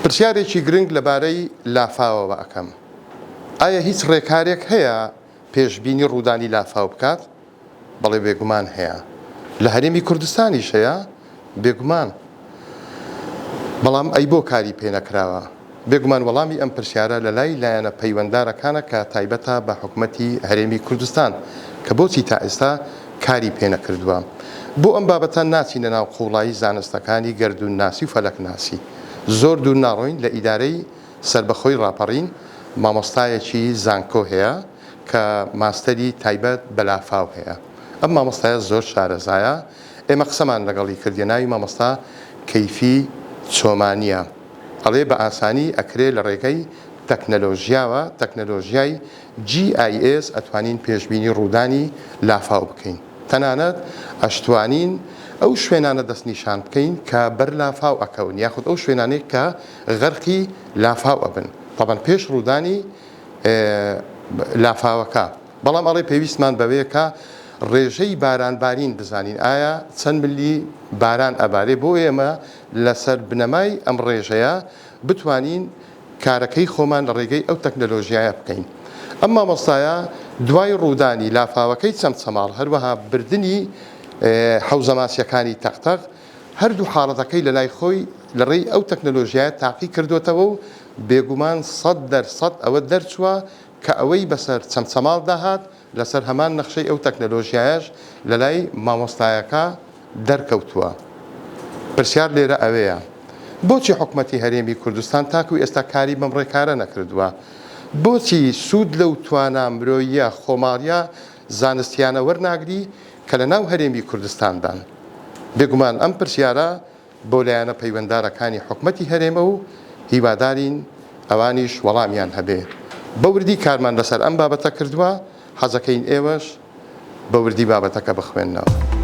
پرسیارێکی گرنگ لەبارەی لافاوەوە ئەەکەم. ئایا هیچ ڕێکارێک هەیە پێشبینی ڕوودانی لافاو بکات؟ بەڵێ بێگومان هەیە. لە هەرێمی کوردستانیش هەیە بێگومان. بەڵام ئەی بۆ کاری پێ نەکراوە؟ بێگومان وەڵامی ئەم پرسیارە لە لای لایەنە پەیوەنددارەکانە کە تایبەتە بە حکوومەتی هەرێمی کوردستان کە بۆچی تا ئێستا کاری پێ نەکردووە. بۆ ئەم بابەتە ناچینە ناو قوڵایی زانستەکانی گەردون ناسی و فەلەک ناسی. زۆر دوور ناڕۆین لە ئیدارەی سربەخۆی ڕاپەڕین مامۆستایەکی زانکۆ هەیە کە ماستەری تایبەت بە لافاو هەیە. ئەم مامۆستایە زۆر شارەزایە. ئێمە قسەمان لەگەڵی کردی ناوی مامۆستا کەیفی چۆمانیە. ئەڵێ بە ئاسانی ئەکرێ لە ڕێگەی تەکنەلۆژیاوە تەکنەلۆژیای GIS ئەتوانین پێشبینی ڕوودانی لافاو بکەین. تەنانەت ئەشتوانین ئەو شوێنانە دەستنیشان بکەین کە بەر لافاو ئەکەون یاخود ئەو شوێنانەی کە غەرقی لافاو ئەبن تەبەن پێش ڕوودانی لافاوەکە. بەڵام ئەڵێ پێویستمان بەوەیە ڕێژەی بارانبارین بزانین ئایا چەند ملی باران ئەبارێ بۆ ئێمە لەسەر بنەمای ئەم ڕێژەیە بتوانین کارەکەی خۆمان لە ڕێگەی ئەو تەکنەلۆژیایە بکەین. ئەم مامۆستایە دوای ڕوودانی لافاوەکەی چەمچەماڵ هەروەها بردننی حەوزەماسیەکانی تەختەق هەردوو حاڵەتەکەی لە لای خۆی لە ڕێی ئەو تەکنەلۆژیایە تاقی کردوێتەوە و بێگومان 100% ئەوە دەرچووە کە ئەوەی بەسەر چەمچەماڵ داهات لەسەر هەمان نەخشەی ئەو تەکنەلۆژیایەش لە لای مامۆستایەکە دەرکەوتووە. پرسیار لێرە ئەوەیە بۆچی حکوومەتی هەرێمی کوردستان تاکو ئێستا کاری بەم ڕێکارە نەکردووە؟ بۆچی سوود لەو توانە مرۆییە خۆماڵیە زانستیانە وەرناگری کە لە ناو هەرێمی کوردستاندان؟ بێگومان ئەم پرسیارە بۆ لایەنە پەیوەنددارەکانی حکوومەتی هەرێمە و هیوادارین ئەوانیش وەڵامیان هەبێ. بەوردی کارمان لەسەر ئەم بابەتە کردووە، حەزەکەین ئێوەش بەوردی بابەتەکە بخوێننەوە.